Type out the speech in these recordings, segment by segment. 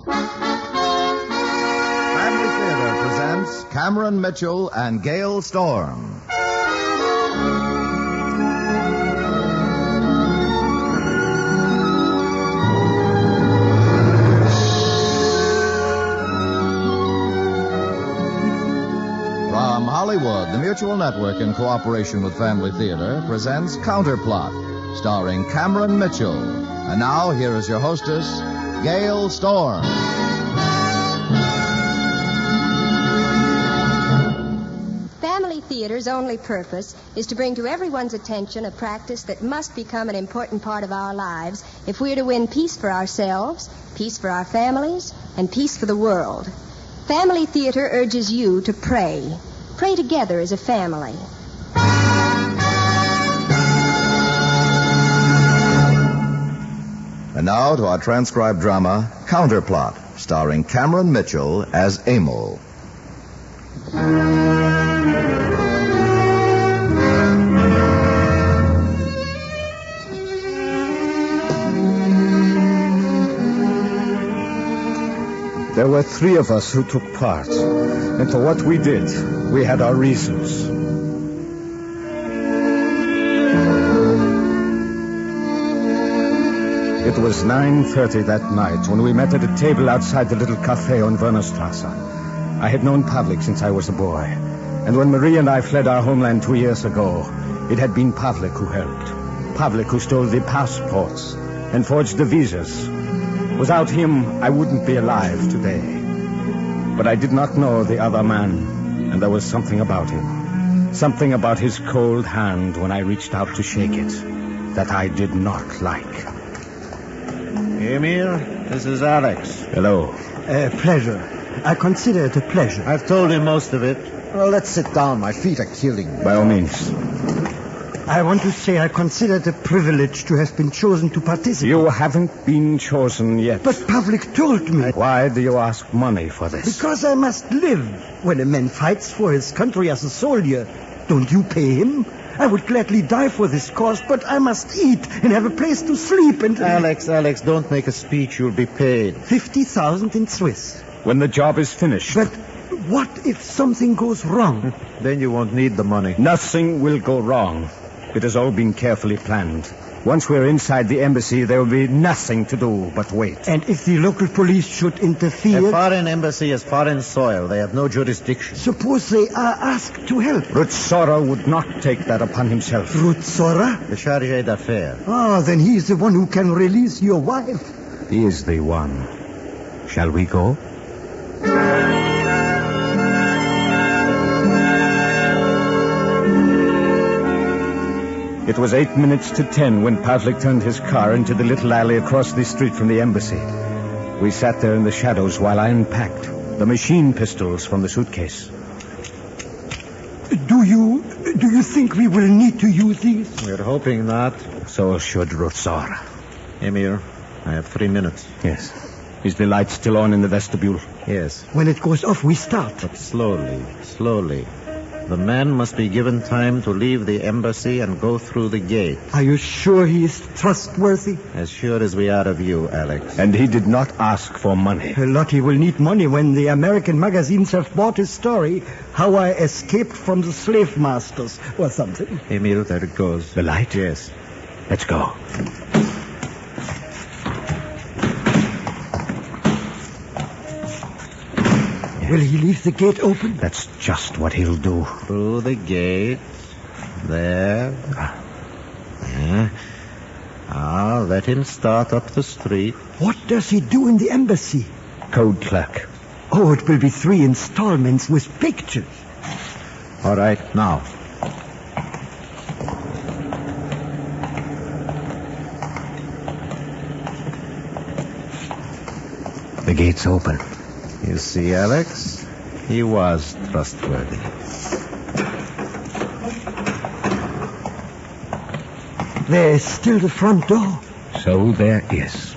Family Theater presents Cameron Mitchell and Gale Storm. From Hollywood, the Mutual Network, in cooperation with Family Theater, presents Counterplot, starring Cameron Mitchell. And now, here is your hostess, Gale Storm. Family Theater's only purpose is to bring to everyone's attention a practice that must become an important part of our lives if we're to win peace for ourselves, peace for our families, and peace for the world. Family Theater urges you to pray. Pray together as a family. And now to our transcribed drama, Counterplot, starring Cameron Mitchell as Emil. There were three of us who took part, and for what we did, we had our reasons. It was 9:30 that night when we met at a table outside the little cafe on Wernerstrasse. I had known Pavlik since I was a boy, and when Marie and I fled our homeland 2 years ago, it had been Pavlik who helped. Pavlik who stole the passports and forged the visas. Without him, I wouldn't be alive today. But I did not know the other man, and there was something about him. Something about his cold hand when I reached out to shake it that I did not like. Emir, this is Alex. Hello. Pleasure. I consider it a pleasure. I've told him most of it. Well, let's sit down. My feet are killing me. By all means. I want to say I consider it a privilege to have been chosen to participate. You haven't been chosen yet. But Pavlik told me. Why do you ask money for this? Because I must live. When a man fights for his country as a soldier, don't you pay him? I would gladly die for this cause, but I must eat and have a place to sleep and... Alex, don't make a speech. You'll be paid. 50,000 in Swiss. When the job is finished. But what if something goes wrong? Then you won't need the money. Nothing will go wrong. It has all been carefully planned. Once we're inside the embassy, there will be nothing to do but wait. And if the local police should interfere... A foreign embassy is foreign soil. They have no jurisdiction. Suppose they are asked to help. Rutsora would not take that upon himself. Rutsora? The chargé d'affaires. Ah, then he is the one who can release your wife. He is the one. Shall we go? It was 8 minutes to 10 when Pavlik turned his car into the little alley across the street from the embassy. We sat there in the shadows while I unpacked the machine pistols from the suitcase. Do you think we will need to use these? We're hoping not. So should Rutsora. Emir, I have 3 minutes. Yes. Is the light still on in the vestibule? Yes. When it goes off, we start. But slowly. The man must be given time to leave the embassy and go through the gate. Are you sure he is trustworthy? As sure as we are of you, Alex. And he did not ask for money. Lottie will need money when the American magazines have bought his story, How I Escaped from the Slave Masters, or something. Emil, there it goes. The light? Yes. Let's go. Will he leave the gate open? That's just what he'll do. Through the gate. There. Yeah. I'll let him start up the street. What does he do in the embassy? Code clerk. Oh, it will be 3 installments with pictures. All right, now. The gate's open. You see, Alex? He was trustworthy. There is still the front door. So there is.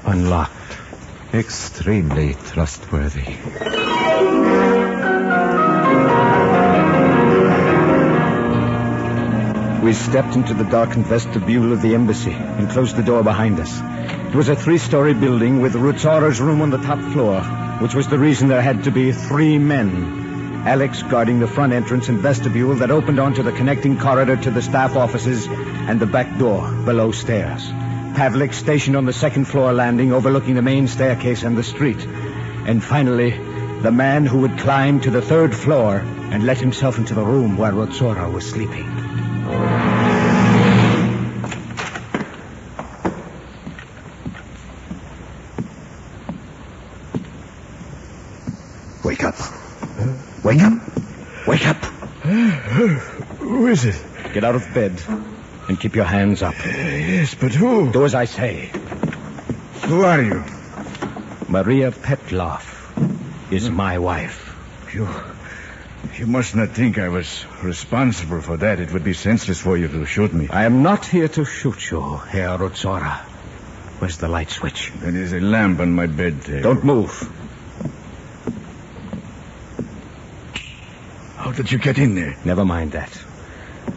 Unlocked. Extremely trustworthy. We stepped into the darkened vestibule of the embassy and closed the door behind us. It was a 3-story building with Rutzora's room on the top floor, which was the reason there had to be 3 men. Alex guarding the front entrance and vestibule that opened onto the connecting corridor to the staff offices and the back door below stairs. Pavlik stationed on the second-floor landing overlooking the main staircase and the street. And finally, the man who would climb to the 3rd floor and let himself into the room where Rutzora was sleeping. Wake up. Wake up. Wake up. Who is it? Get out of bed and keep your hands up. Yes, but who? Do as I say. Who are you? Maria Petlov is my wife. You must not think I was responsible for that. It would be senseless for you to shoot me. I am not here to shoot you, Herr Rutzora. Where's the light switch? There is a lamp on my bed table. Don't move. How did you get in there? Never mind that.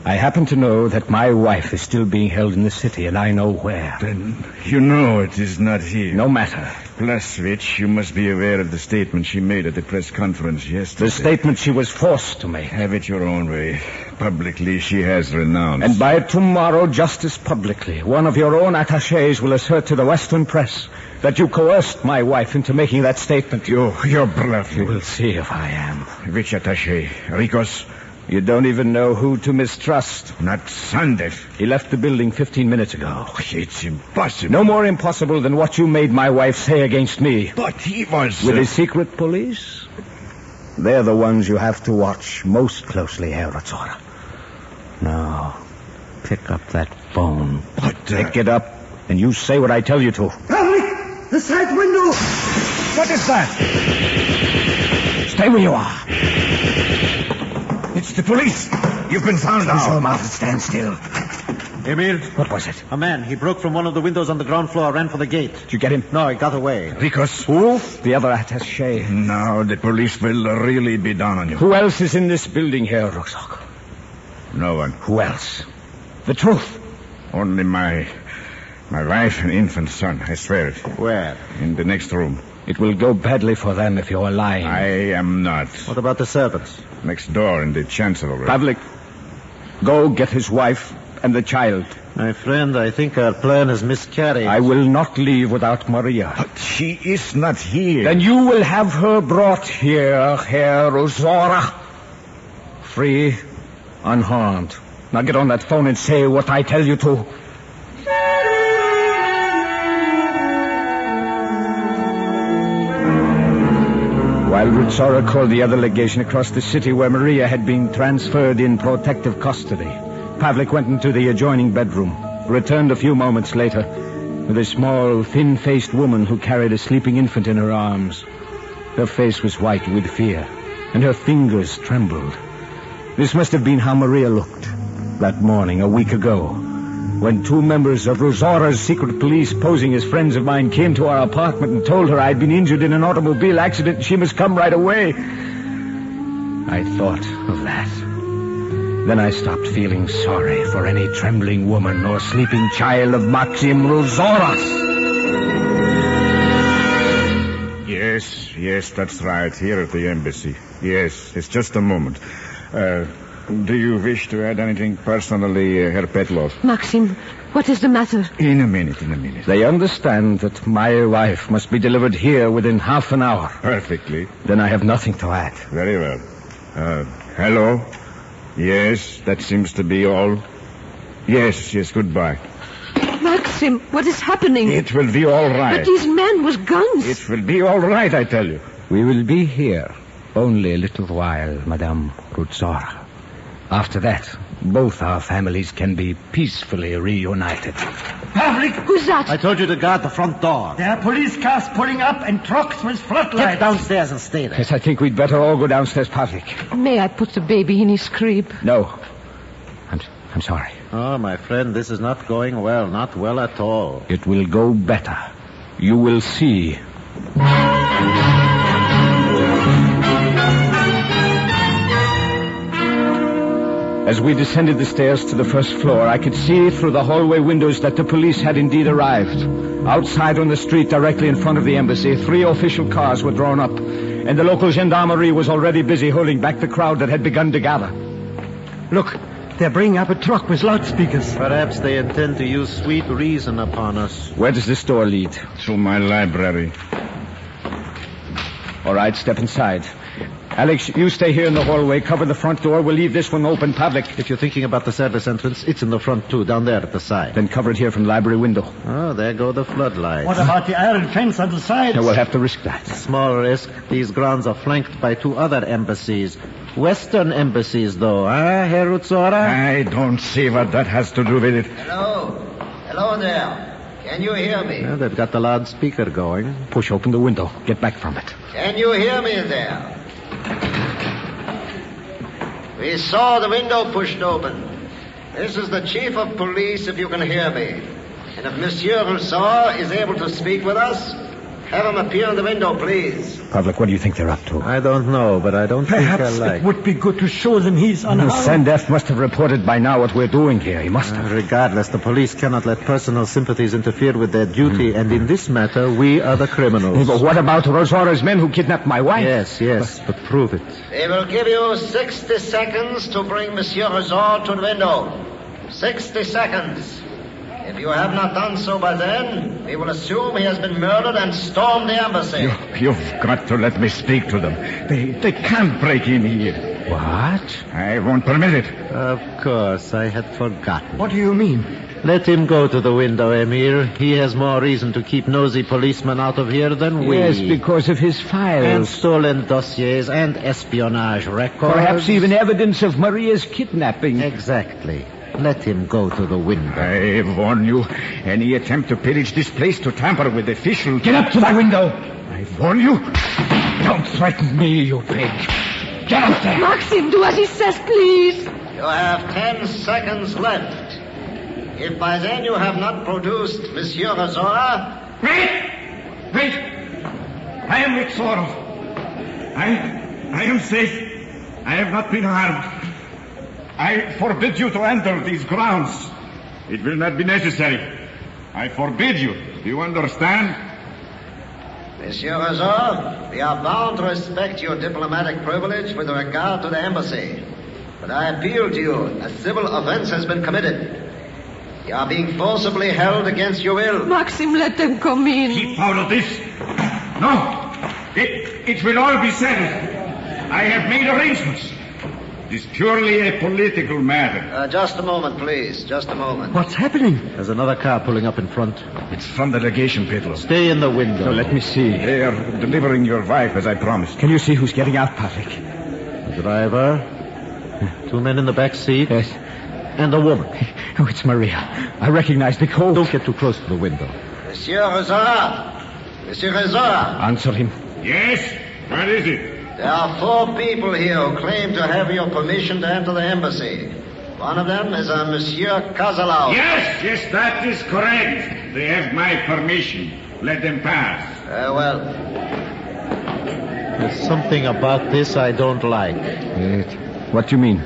I happen to know that my wife is still being held in the city, and I know where. Then you know it is not here. No matter. Plus, which you must be aware of the statement she made at the press conference yesterday. The statement she was forced to make. Have it your own way. Publicly, she has renounced. And by tomorrow, just as publicly, one of your own attachés will assert to the Western press that you coerced my wife into making that statement. You're bluffing. You will see if I am. Which attaché? Ricos? You don't even know who to mistrust. Not Sandev. He left the building 15 minutes ago. Oh, it's impossible. No more impossible than what you made my wife say against me. But he was... With his secret police? They're the ones you have to watch most closely, Herr Rutzora. Now, pick up that phone. But, Pick it up, and you say what I tell you to. Pavlik! The side window! What is that? Stay where you are. It's the police. You've been found out. Close your mouth and stand still. Emil? What was it? A man. He broke from one of the windows on the ground floor, ran for the gate. Did you get him? No, he got away. Ricos? Who? The other attaché. Now the police will really be down on you. Who else is in this building here, Ruxok? No one. Who else? The truth. Only my wife and infant son. I swear it. Where? In the next room. It will go badly for them if you're lying. I am not. What about the servants? Next door in the chancellery. Pavlik, go get his wife and the child. My friend, I think our plan has miscarried. I will not leave without Maria. But she is not here. Then you will have her brought here, Herr Rutzora. Free, unharmed. Now get on that phone and say what I tell you to. While Rutzora called the other legation across the city where Maria had been transferred in protective custody, Pavlik went into the adjoining bedroom, returned a few moments later with a small, thin-faced woman who carried a sleeping infant in her arms. Her face was white with fear, and her fingers trembled. This must have been how Maria looked that morning, a week ago, when 2 members of Rutzora's secret police posing as friends of mine came to our apartment and told her I'd been injured in an automobile accident and she must come right away. I thought of that. Then I stopped feeling sorry for any trembling woman or sleeping child of Maxim Rutzora's. Yes, that's right. Here at the embassy. Yes, it's just a moment. Do you wish to add anything personally, Herr Petlov? Maxim, what is the matter? In a minute. They understand that my wife must be delivered here within half an hour. Perfectly. Then I have nothing to add. Very well. Hello? Yes, that seems to be all. Yes, goodbye. Maxim, what is happening? It will be all right. But these men with guns. It will be all right, I tell you. We will be here only a little while, Madame Rutzora. After that, both our families can be peacefully reunited. Pavlik! Who's that? I told you to guard the front door. There are police cars pulling up and trucks with floodlights. Get downstairs and stay there. Yes, I think we'd better all go downstairs, Pavlik. May I put the baby in his crib? No. I'm sorry. Oh, my friend, this is not going well. Not well at all. It will go better. You will see. As we descended the stairs to the first floor, I could see through the hallway windows that the police had indeed arrived. Outside on the street directly in front of the embassy, 3 official cars were drawn up, and the local gendarmerie was already busy holding back the crowd that had begun to gather. Look, they're bringing up a truck with loudspeakers. Perhaps they intend to use sweet reason upon us. Where does this door lead? To my library. All right, step inside. Alex, you stay here in the hallway. Cover the front door. We'll leave this one open, Pavlik. If you're thinking about the service entrance, it's in the front, too, down there at the side. Then cover it here from the library window. Oh, there go the floodlights. What about the iron fence on the side? We'll have to risk that. Small risk. These grounds are flanked by 2 other embassies. Western embassies, though, Herr Rutzora? I don't see what that has to do with it. Hello. Hello there. Can you hear me? Yeah, they've got the loudspeaker going. Push open the window. Get back from it. Can you hear me there? We saw the window pushed open. This is the chief of police, if you can hear me. And if Monsieur Rousseau is able to speak with us, have him appear in the window, please. Pavlik, what do you think they're up to? I don't know, but I don't Perhaps think I like. it would be good to show them he's unharmed. Sandef must have reported by now what we're doing here. He must have. Regardless, the police cannot let personal sympathies interfere with their duty, and in this matter, we are the criminals. But what about Rosaura's men who kidnapped my wife? Yes, but prove it. They will give you 60 seconds to bring Monsieur Rousseau to the window. 60 seconds. If you have not done so by then, we will assume he has been murdered and storm the embassy. You've got to let me speak to them. They can't break in here. What? I won't permit it. Of course, I had forgotten. What do you mean? Let him go to the window, Emir. He has more reason to keep nosy policemen out of here than we. Yes, because of his files. And stolen dossiers and espionage records. Perhaps even evidence of Maria's kidnapping. Exactly. Let him go to the window. I warn you, any attempt to pillage this place, to tamper with officials... Get up to that window. I warn you. Don't threaten me, you pig. Get up there. Maxim, do as he says, please. You have 10 seconds left. If by then you have not produced Monsieur Rousseau... Wait! I am with Sorov. I am safe. I have not been harmed. I forbid you to enter these grounds. It will not be necessary. I forbid you. Do you understand? Monsieur Rousseau, we are bound to respect your diplomatic privilege with regard to the embassy. But I appeal to you. A civil offense has been committed. You are being forcibly held against your will. Maxim, let them come in. Keep out of this. No. It will all be settled. I have made arrangements. It is purely a political matter. Just a moment, please. Just a moment. What's happening? There's another car pulling up in front. It's from the legation, Pedro. Stay in the window. So let me see. They are delivering your wife, as I promised. Can you see who's getting out, Pavlik? The driver. 2 men in the back seat. Yes. And a woman. Oh, it's Maria. I recognize the coat. Don't get too close to the window. Monsieur Rousseau! Monsieur Rousseau! Answer him. Yes? What is it? There are 4 people here who claim to have your permission to enter the embassy. One of them is a Monsieur Kazalau. Yes, that is correct. They have my permission. Let them pass. Well. There's something about this I don't like. What do you mean?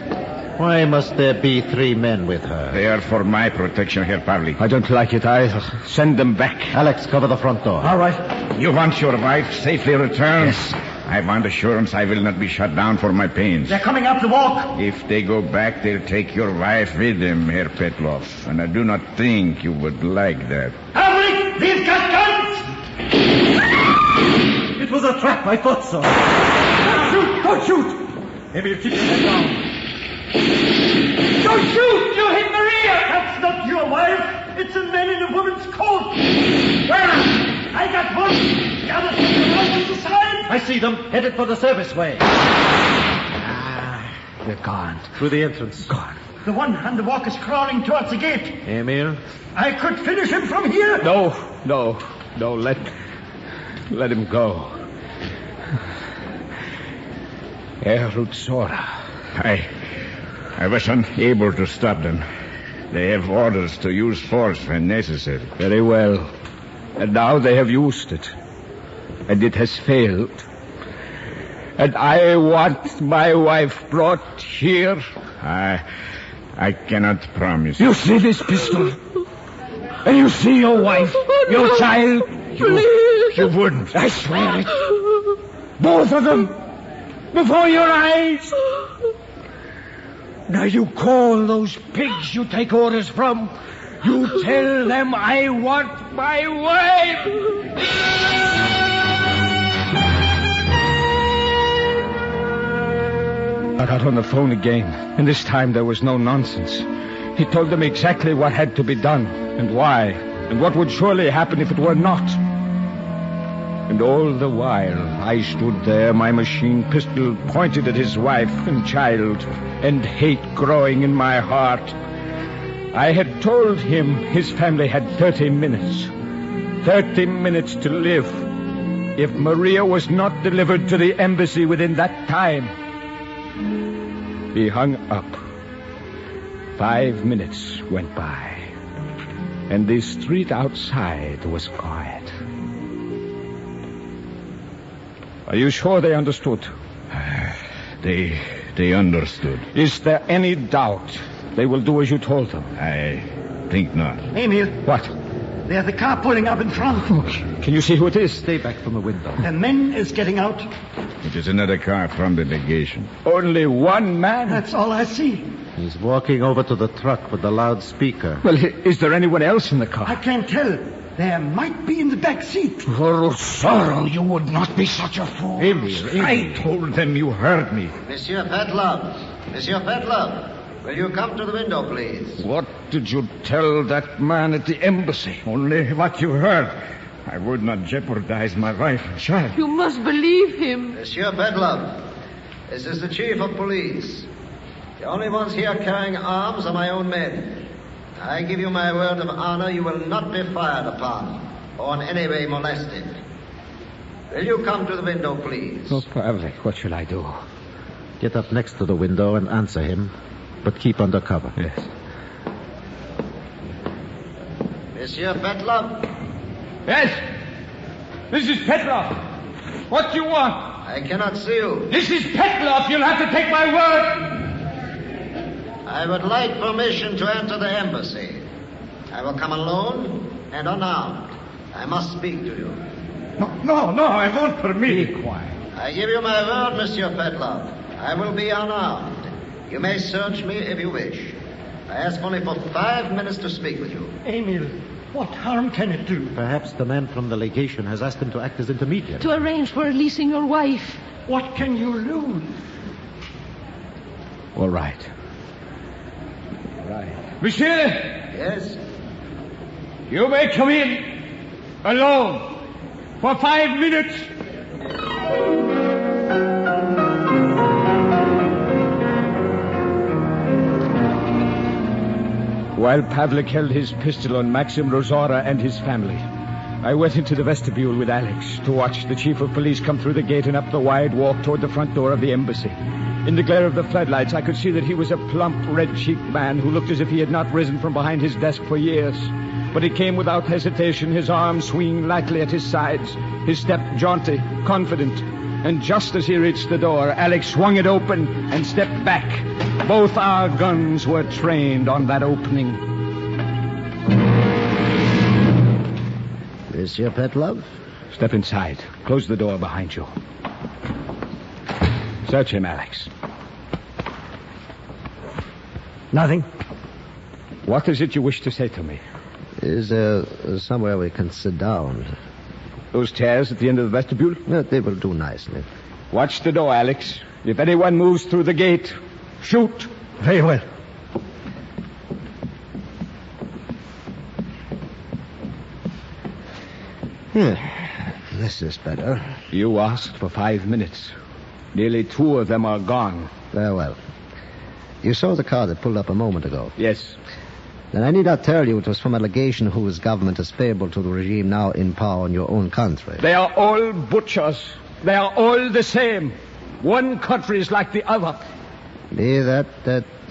Why must there be 3 men with her? They are for my protection, Herr Pavlik. I don't like it either. Send them back. Alex, cover the front door. All right. You want your wife safely returned? Yes. I want assurance I will not be shut down for my pains. They're coming up the walk. If they go back, they'll take your wife with them, Herr Petlov. And I do not think you would like that. Pavlik, these got guns! It was a trap, I thought so. Don't shoot! Maybe you keep your head down. Don't shoot! You hit Maria! That's not your wife. It's a man in a woman's coat. Where? I got one. The other two right to the side. I see them, headed for the service way. They're gone. Through the entrance. Gone. The one on the walk is crawling towards the gate. Emir? I could finish him from here. No. Let him go. Herr Rutzora. I was unable to stop them. They have orders to use force when necessary. Very well. And now they have used it. And it has failed. And I want my wife brought here I cannot promise. You see this pistol? And you see your wife, your child? Please. You wouldn't. I swear it. Both of them. Before your eyes. Now you call those pigs you take orders from. You tell them I want my wife. I got on the phone again, and this time there was no nonsense. He told them exactly what had to be done, and why, and what would surely happen if it were not. And all the while, I stood there, my machine pistol pointed at his wife and child, and hate growing in my heart. I had told him his family had 30 minutes. 30 minutes to live. If Maria was not delivered to the embassy within that time. He hung up. 5 minutes went by, and the street outside was quiet. Are you sure they understood? They understood. Is there any doubt they will do as you told them? I think not. Emil, What? there's a car pulling up in front. Can you see who it is? Stay back from the window. The man is getting out. It is another car from the legation. Only one man? That's all I see. He's walking over to the truck with the loudspeaker. Well, is there anyone else in the car? I can't tell. There might be in the back seat. Oh, sorrow, you would not be such a fool. I told them you heard me. Monsieur Petlov. Monsieur Petlov. Will you come to the window, please? What did you tell that man at the embassy? Only what you heard. I would not jeopardize my wife and child. You must believe him. Monsieur Petlov, this is the chief of police. The only ones here carrying arms are my own men. I give you my word of honor you will not be fired upon or in any way molested. Will you come to the window, please? Oh, Pavlik, what shall I do? Get up next to the window and answer him, but keep under cover. Yes. Monsieur Petlov? Yes. This is Petlov. What do you want? I cannot see you. This is Petlov. You'll have to take my word. I would like permission to enter the embassy. I will come alone and unarmed. I must speak to you. No, I won't permit. Be quiet. I give you my word, Monsieur Petlov. I will be unarmed. You may search me if you wish. I ask only for 5 minutes to speak with you. Emil, what harm can it do? Perhaps the man from the legation has asked him to act as intermediary. To arrange for releasing your wife. What can you lose? All right. Monsieur, Yes? you may come in alone for 5 minutes. While Pavlik held his pistol on Maxim Rozora and his family, I went into the vestibule with Alex to watch the chief of police come through the gate and up the wide walk toward the front door of the embassy. In the glare of the floodlights, I could see that he was a plump, red-cheeked man who looked as if he had not risen from behind his desk for years. But he came without hesitation, his arms swinging lightly at his sides, his step jaunty, confident. And just as he reached the door, Alex swung it open and stepped back. Both our guns were trained on that opening. Monsieur Petlov? Step inside. Close the door behind you. Search him, Alex. Nothing. What is it you wish to say to me? Is there somewhere we can sit down? Those chairs at the end of the vestibule? No, they will do nicely. Watch the door, Alex. If anyone moves through the gate, shoot. Very well. This is better. You asked for 5 minutes. Nearly 2 of them are gone. Very well. You saw the car that pulled up a moment ago. Yes. Then I need not tell you it was from a legation whose government is payable to the regime now in power in your own country. They are all butchers. They are all the same. One country is like the other. Be that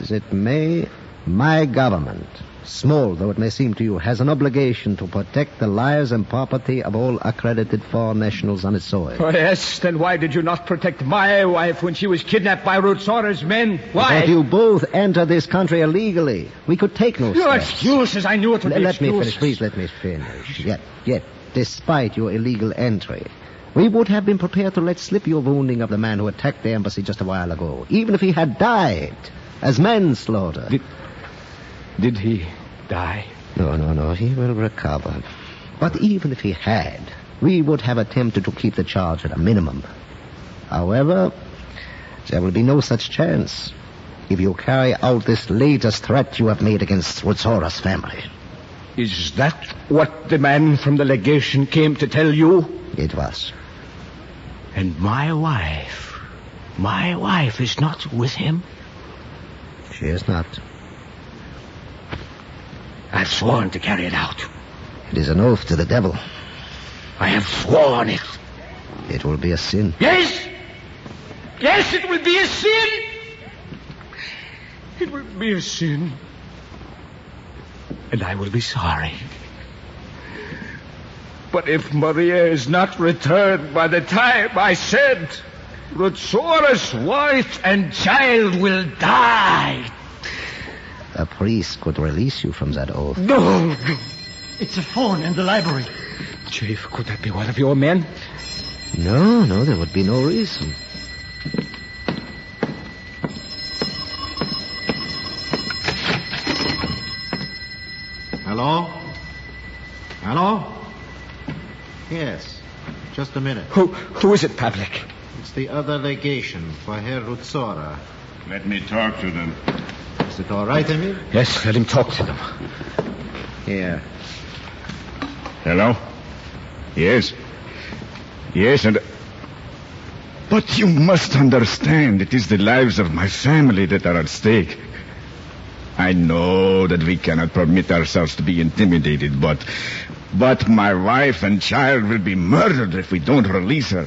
as it may, my government small though it may seem to you, has an obligation to protect the lives and property of all accredited foreign nationals on its soil. Oh, yes, then why did you not protect my wife when she was kidnapped by Rutzora's men? Why? But you both entered this country illegally. We could take no Your steps. excuses, I knew it would be Let me excuses. finish, please let me finish. Yet, despite your illegal entry, we would have been prepared to let slip your wounding of the man who attacked the embassy just a while ago, even if he had died as manslaughter. Did he die? No, he will recover. But even if he had, we would have attempted to keep the charge at a minimum. However, there will be no such chance if you carry out this latest threat you have made against Rutzora's family. Is that what the man from the legation came to tell you? It was. And my wife is not with him? She is not. I've sworn to carry it out. It is an oath to the devil. I have sworn it. It will be a sin. Yes, it will be a sin. It will be a sin. And I will be sorry. But if Maria is not returned by the time I said, Rutzora's wife and child will die. A priest could release you from that oath. No. It's a phone in the library. Chief, could that be one of your men? No, there would be no reason. Hello? Yes. Just a minute. Who is it, Pavlik? It's the other legation for Herr Rutzora. Let me talk to them. Is it all right, Emil? Yes, let him talk to them. Here. Hello? Yes, and... But you must understand, it is the lives of my family that are at stake. I know that we cannot permit ourselves to be intimidated, but my wife and child will be murdered if we don't release her.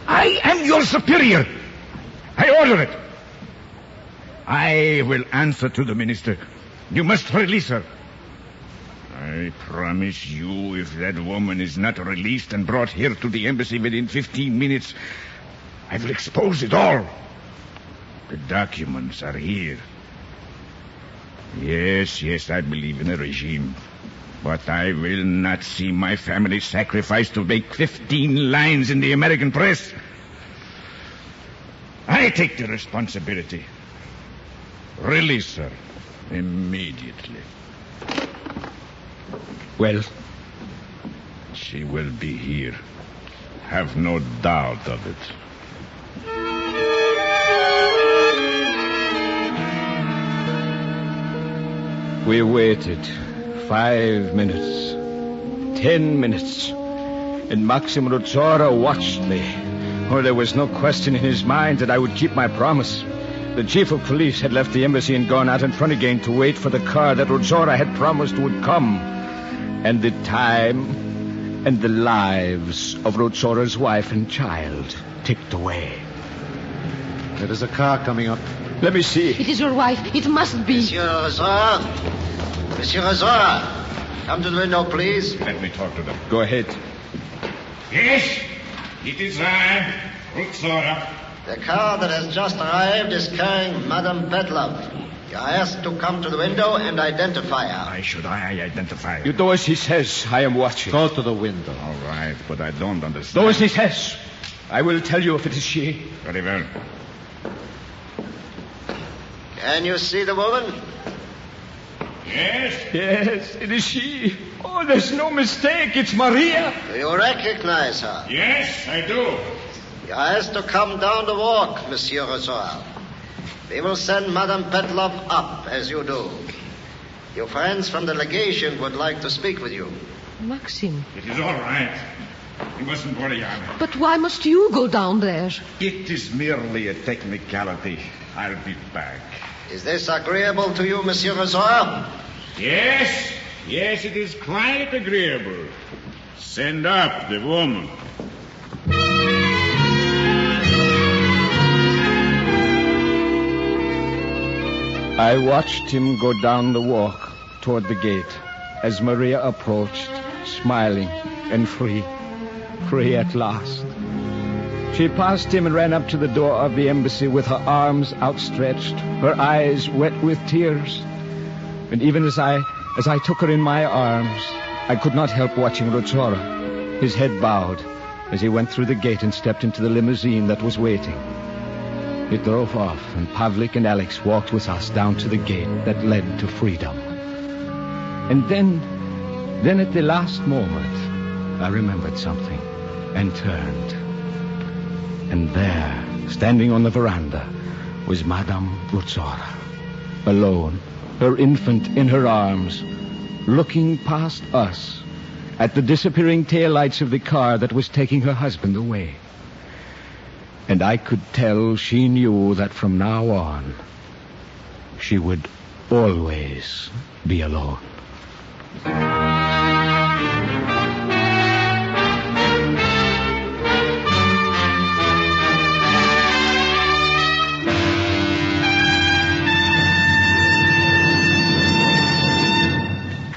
I am your superior. I order it. I will answer to the minister. You must release her. I promise you, if that woman is not released and brought here to the embassy within 15 minutes, I will expose it all. The documents are here. Yes, I believe in a regime. But I will not see my family sacrificed to make 15 lines in the American press. I take the responsibility. Release her immediately. Well? She will be here. Have no doubt of it. We waited 5 minutes, 10 minutes, and Maxim Rutzora watched me. Oh, there was no question in his mind that I would keep my promise. The chief of police had left the embassy and gone out in front again to wait for the car that Rutzora had promised would come. And the time and the lives of Rutzora's wife and child ticked away. There is a car coming up. Let me see. It is your wife. It must be. Monsieur Rosora, come to the window, please. Let me talk to them. Go ahead. Yes, it is I, Rutzora. The car that has just arrived is carrying Madame Petlov. You are asked to come to the window and identify her. Why should I identify her? You do as he says. I am watching. Go to the window. All right, but I don't understand. Do as he says. I will tell you if it is she. Very well. Can you see the woman? Yes? Yes, it is she. Oh, there's no mistake. It's Maria. Do you recognize her? Yes, I do. You are asked to come down the walk, Monsieur Rosora. We will send Madame Petlov up, as you do. Your friends from the legation would like to speak with you. Maxim. It is all right. You mustn't worry, Anna. But why must you go down there? It is merely a technicality. I'll be back. Is this agreeable to you, Monsieur Rosora? Yes, it is quite agreeable. Send up the woman. I watched him go down the walk toward the gate as Maria approached, smiling and free at last. She passed him and ran up to the door of the embassy with her arms outstretched, her eyes wet with tears. And even as I took her in my arms, I could not help watching Rozzora, his head bowed, as he went through the gate and stepped into the limousine that was waiting. It drove off, and Pavlik and Alex walked with us down to the gate that led to freedom. And then at the last moment, I remembered something and turned. And there, standing on the veranda, was Madame Rozzora, alone, her infant in her arms, looking past us at the disappearing taillights of the car that was taking her husband away. And I could tell she knew that from now on, she would always be alone.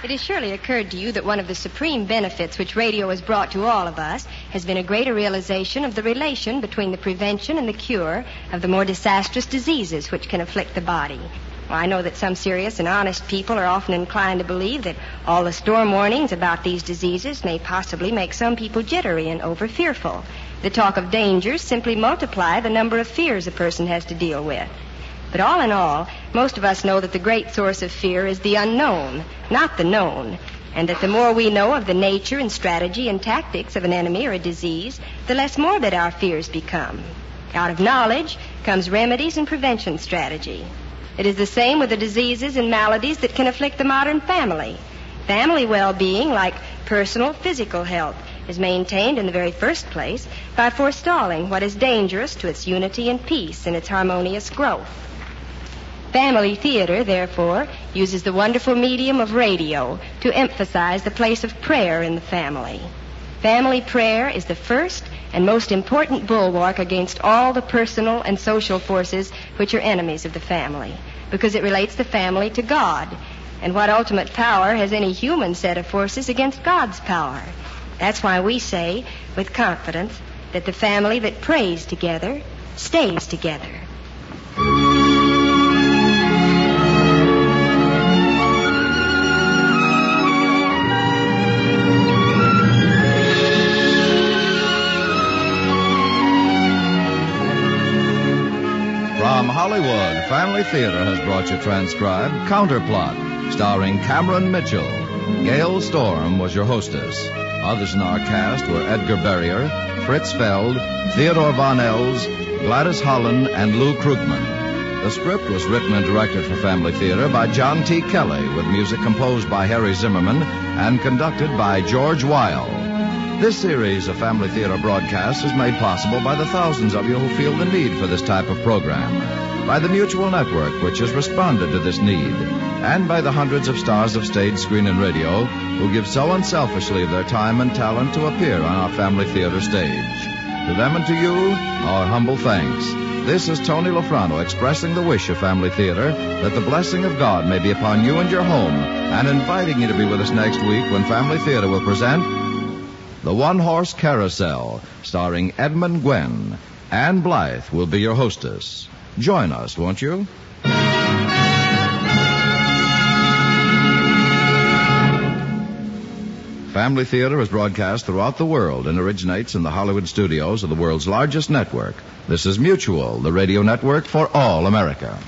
It has surely occurred to you that one of the supreme benefits which radio has brought to all of us has been a greater realization of the relation between the prevention and the cure of the more disastrous diseases which can afflict the body. Well, I know that some serious and honest people are often inclined to believe that all the storm warnings about these diseases may possibly make some people jittery and over-fearful. The talk of dangers simply multiply the number of fears a person has to deal with. But all in all, most of us know that the great source of fear is the unknown, not the known, and that the more we know of the nature and strategy and tactics of an enemy or a disease, the less morbid our fears become. Out of knowledge comes remedies and prevention strategy. It is the same with the diseases and maladies that can afflict the modern family. Family well-being, like personal physical health, is maintained in the very first place by forestalling what is dangerous to its unity and peace and its harmonious growth. Family theater, therefore, uses the wonderful medium of radio to emphasize the place of prayer in the family. Family prayer is the first and most important bulwark against all the personal and social forces which are enemies of the family, because it relates the family to God. And what ultimate power has any human set of forces against God's power? That's why we say, with confidence, that the family that prays together stays together. From Hollywood, Family Theater has brought you transcribed Counterplot, starring Cameron Mitchell. Gail Storm was your hostess. Others in our cast were Edgar Berrier, Fritz Feld, Theodore Von Els, Gladys Holland, and Lou Krugman. The script was written and directed for Family Theater by John T. Kelly, with music composed by Harry Zimmerman and conducted by George Weil. This series of Family Theater broadcasts is made possible by the thousands of you who feel the need for this type of program, by the Mutual Network, which has responded to this need, and by the hundreds of stars of stage, screen, and radio who give so unselfishly of their time and talent to appear on our Family Theater stage. To them and to you, our humble thanks. This is Tony Lofrano expressing the wish of Family Theater that the blessing of God may be upon you and your home, and inviting you to be with us next week when Family Theater will present The One-Horse Carousel, starring Edmund Gwen. Ann Blythe will be your hostess. Join us, won't you? Family Theater is broadcast throughout the world and originates in the Hollywood studios of the world's largest network. This is Mutual, the radio network for all America.